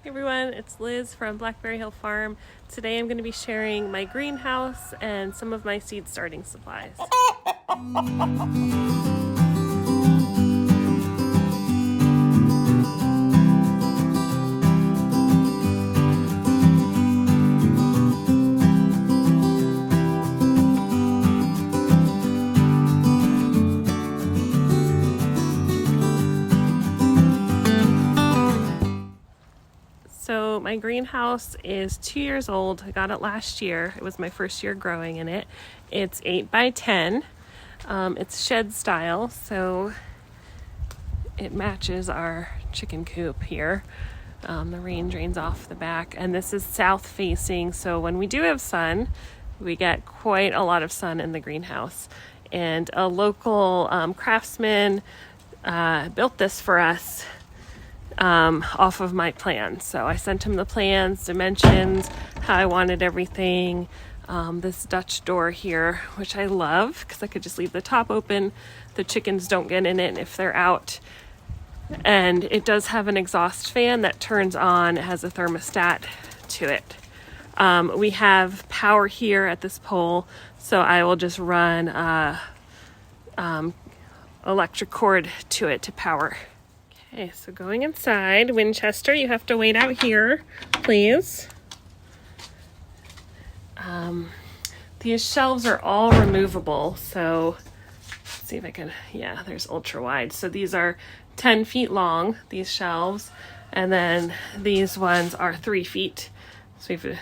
Hey everyone, it's Liz from Blackberry Hill Farm. Today I'm going to be sharing my greenhouse and some of my seed starting supplies. So my greenhouse is 2 years old. I got it last year. It was my first year growing in it. It's 8 by 10. It's shed style, so it matches our chicken coop here. The rain drains off the back, and this is south facing, so when we do have sun, we get quite a lot of sun in the greenhouse. And a local craftsman built this for us off of my plans. So I sent him the plans, dimensions, how I wanted everything. This Dutch door here, which I love because I could just leave the top open. The chickens don't get in it if they're out. And it does have an exhaust fan that turns on. It has a thermostat to it. We have power here at this pole, so I will just run electric cord to it to power. Okay, so going inside, Winchester, you have to wait out here, please. These shelves are all removable, so let's see if I can, yeah, there's ultra wide. So these are 10 feet long, these shelves, and then these ones are 3 feet. So we have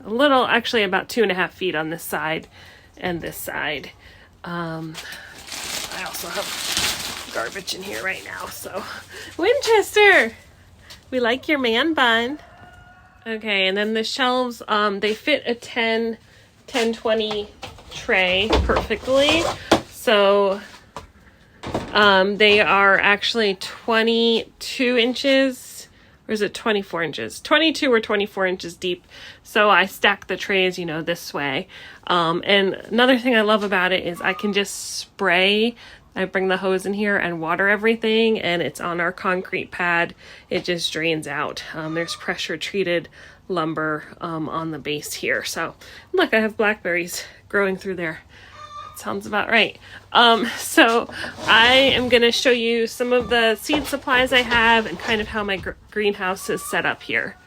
a little, actually about 2.5 feet on this side and this side. I also have garbage in here right now, so Winchester, we like your man bun. Okay, and then the shelves, they fit a 10-20 tray perfectly. So they are actually 22 inches, or is it 24 inches? 22 or 24 inches deep. So I stack the trays, this way. And another thing I love about it is I can just spray. I bring the hose in here and water everything, and it's on our concrete pad. It just drains out. There's pressure treated lumber on the base here. So look, I have blackberries growing through there. That sounds about right. So I am going to show you some of the seed supplies I have and kind of how my greenhouse is set up here.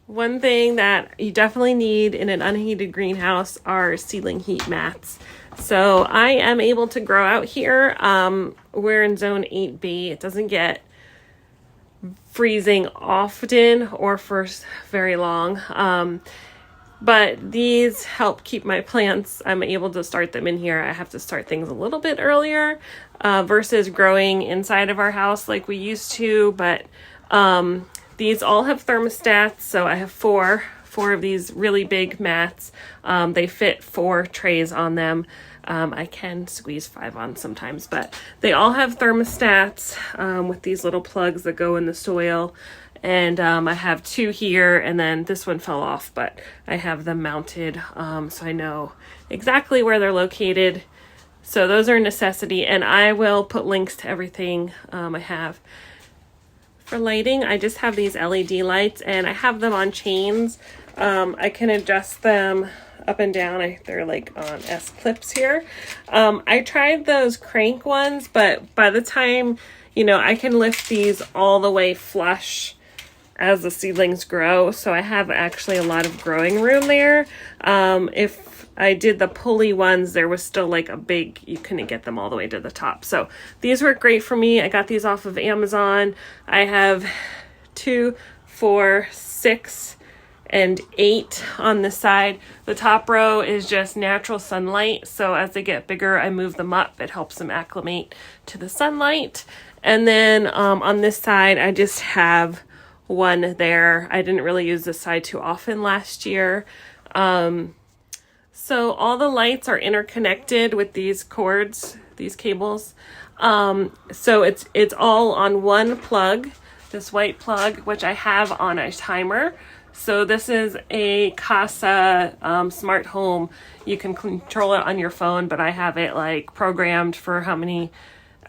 One thing that you definitely need in an unheated greenhouse are seedling heat mats. So I am able to grow out here. We're in zone 8B. It doesn't get freezing often or for very long. But these help keep my plants. I'm able to start them in here. I have to start things a little bit earlier versus growing inside of our house like we used to. But these all have thermostats. So I have four of these really big mats. They fit 4 trays on them. I can squeeze 5 on sometimes, but they all have thermostats with these little plugs that go in the soil. And I have 2 here, and then this one fell off, but I have them mounted so I know exactly where they're located. So those are a necessity, and I will put links to everything I have. For lighting, I just have these LED lights, and I have them on chains. I can adjust them up and down. They're like on S-clips here. I tried those crank ones, but by the time, I can lift these all the way flush as the seedlings grow. So I have actually a lot of growing room there. If I did the pulley ones, there was still like you couldn't get them all the way to the top. So these work great for me. I got these off of Amazon. I have 2, 4, 6, and 8 on the side. The top row is just natural sunlight. So as they get bigger, I move them up. It helps them acclimate to the sunlight. And then on this side, I just have 1 there. I didn't really use this side too often last year. So all the lights are interconnected with these cords, these cables. So it's all on 1 plug, this white plug, which I have on a timer. So this is a Casa smart home. You can control it on your phone, but I have it like programmed for how many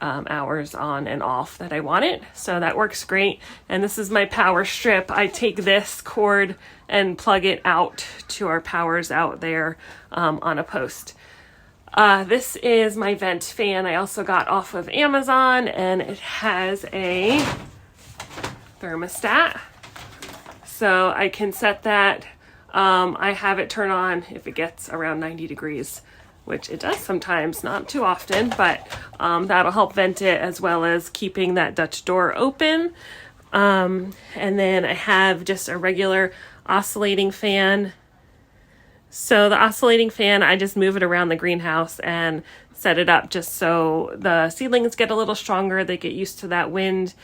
hours on and off that I want it. So that works great. And this is my power strip. I take this cord and plug it out to our powers out there on a post. This is my vent fan I also got off of Amazon, and it has a thermostat. So I can set that. I have it turn on if it gets around 90 degrees, which it does sometimes, not too often, but that'll help vent it as well as keeping that Dutch door open. And then I have just a regular oscillating fan. So the oscillating fan, I just move it around the greenhouse and set it up just so the seedlings get a little stronger. They get used to that wind.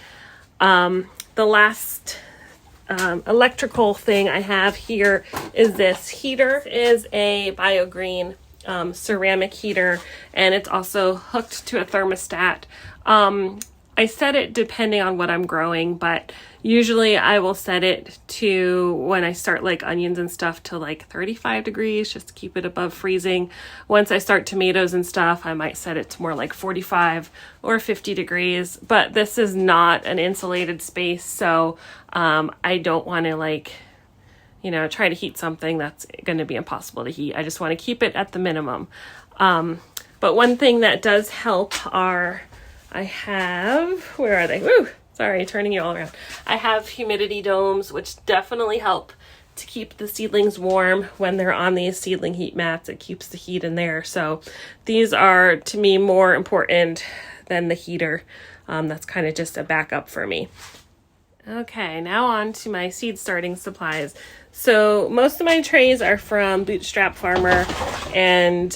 The last electrical thing I have here is this heater. It is a BioGreen ceramic heater, and it's also hooked to a thermostat. I set it depending on what I'm growing, but usually I will set it to, when I start like onions and stuff, to like 35 degrees, just to keep it above freezing. Once I start tomatoes and stuff, I might set it to more like 45 or 50 degrees, but this is not an insulated space, so I don't want to like, try to heat something that's going to be impossible to heat. I just want to keep it at the minimum. But one thing that does help are, I have, where are they? Woo! Sorry, turning you all around. I have humidity domes, which definitely help to keep the seedlings warm when they're on these seedling heat mats. It keeps the heat in there. So these are, to me, more important than the heater. That's kind of just a backup for me. Okay, now on to my seed starting supplies. So most of my trays are from Bootstrap Farmer, and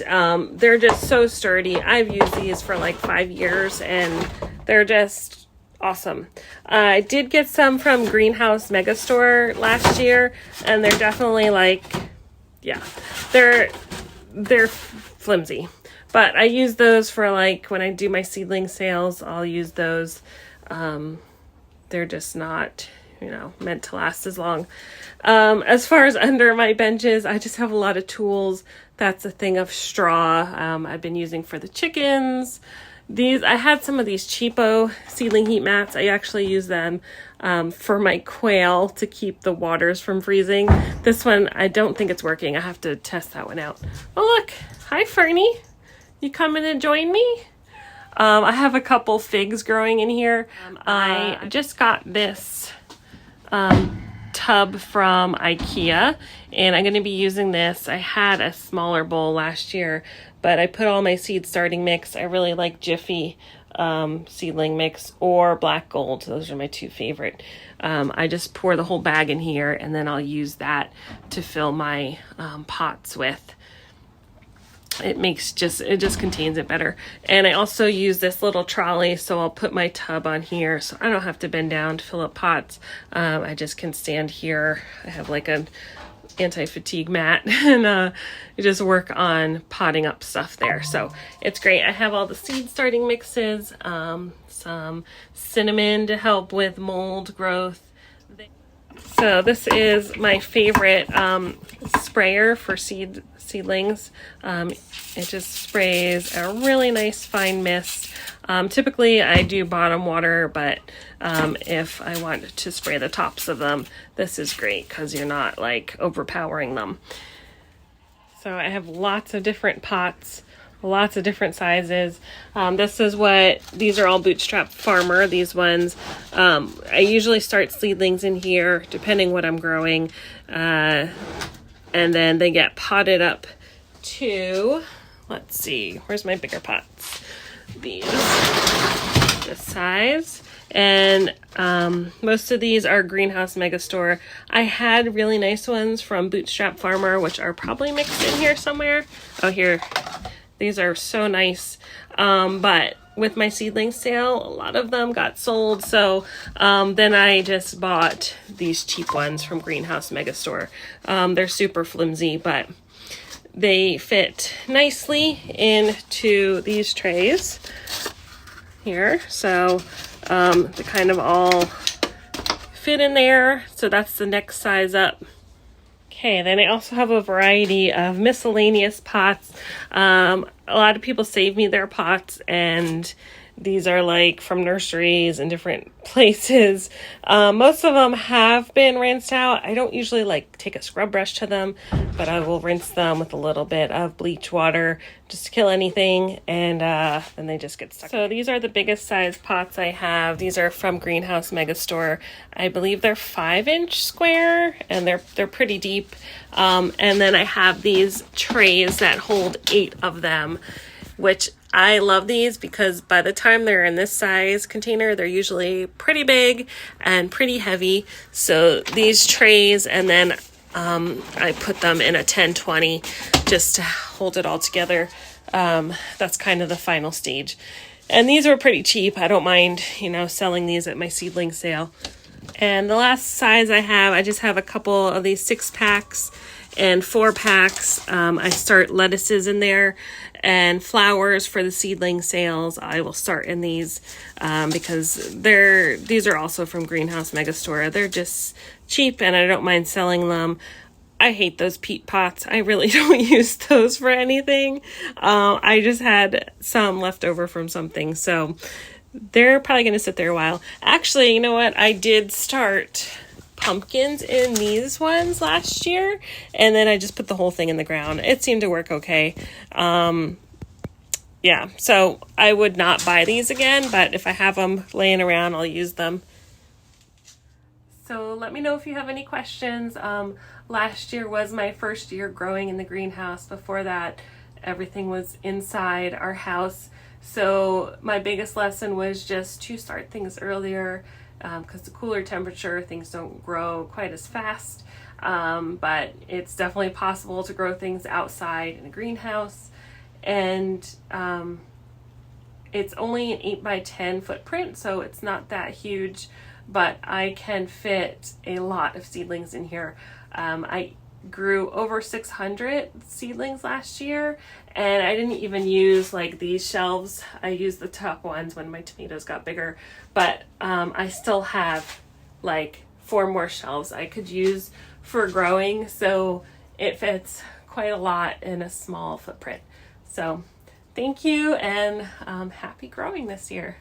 they're just so sturdy. I've used these for like 5 years, and they're just awesome. I did get some from Greenhouse Megastore last year, and they're definitely like, yeah, they're flimsy. But I use those for like when I do my seedling sales, I'll use those. They're just not, meant to last as long. As far as under my benches, I just have a lot of tools. That's a thing of straw I've been using for the chickens. I had some of these cheapo seedling heat mats. I actually use them for my quail to keep the waters from freezing. This one, I don't think it's working. I have to test that one out. Oh, look. Hi, Fernie. You coming to join me? I have a couple figs growing in here. I just got this tub from IKEA, and I'm going to be using this. I had a smaller bowl last year, but I put all my seed starting mix. I really like Jiffy seedling mix or Black Gold. Those are my two favorite. I just pour the whole bag in here, and then I'll use that to fill my pots with. It just contains it better. And I also use this little trolley, so I'll put my tub on here so I don't have to bend down to fill up pots. I just can stand here. I have like an anti-fatigue mat, and I just work on potting up stuff there. So it's great. I have all the seed starting mixes, some cinnamon to help with mold growth. So this is my favorite sprayer for seedlings. It just sprays a really nice fine mist. Typically I do bottom water, but if I want to spray the tops of them, this is great because you're not like overpowering them. So I have lots of different pots, lots of different sizes. These are all Bootstrap Farmer, these ones. I usually start seedlings in here, depending what I'm growing. And then they get potted up to, let's see, where's my bigger pots? This size. And most of these are Greenhouse Megastore. I had really nice ones from Bootstrap Farmer, which are probably mixed in here somewhere. Oh, here. These are so nice. But with my seedling sale, a lot of them got sold. So then I just bought these cheap ones from Greenhouse Megastore. They're super flimsy, but they fit nicely into these trays here. So they kind of all fit in there. So that's the next size up. Okay, then I also have a variety of miscellaneous pots. A lot of people save me their pots, and These are like from nurseries and different places. Most of them have been rinsed out. I don't usually like take a scrub brush to them, but I will rinse them with a little bit of bleach water just to kill anything, and then they just get stuck. So these are the biggest size pots I have. These are from Greenhouse Megastore. I believe they're 5-inch square, and they're pretty deep. And then I have these trays that hold 8 of them, which I love these because by the time they're in this size container, they're usually pretty big and pretty heavy. So these trays, and then I put them in a 10-20 just to hold it all together. That's kind of the final stage. And these were pretty cheap. I don't mind, selling these at my seedling sale. And the last size I just have a couple of these 6-packs and 4-packs. I start lettuces in there and flowers for the seedling sales. I will start in these because these are also from Greenhouse Megastore. They're just cheap and I don't mind selling them. I hate those peat pots. I really don't use those for anything. I just had some left over from something, so they're probably going to sit there a while. Actually, you know what? I did start pumpkins in these ones last year, and then I just put the whole thing in the ground. It seemed to work okay. Yeah, so I would not buy these again, but if I have them laying around, I'll use them. So let me know if you have any questions. Last year was my first year growing in the greenhouse. Before that, everything was inside our house. So my biggest lesson was just to start things earlier, because the cooler temperature, things don't grow quite as fast. But it's definitely possible to grow things outside in a greenhouse. And it's only an 8x10 footprint, so it's not that huge, but I can fit a lot of seedlings in here. I grew over 600 seedlings last year, and I didn't even use like these shelves. I used the top ones when my tomatoes got bigger, but I still have like 4 more shelves I could use for growing, so it fits quite a lot in a small footprint. So thank you, and happy growing this year.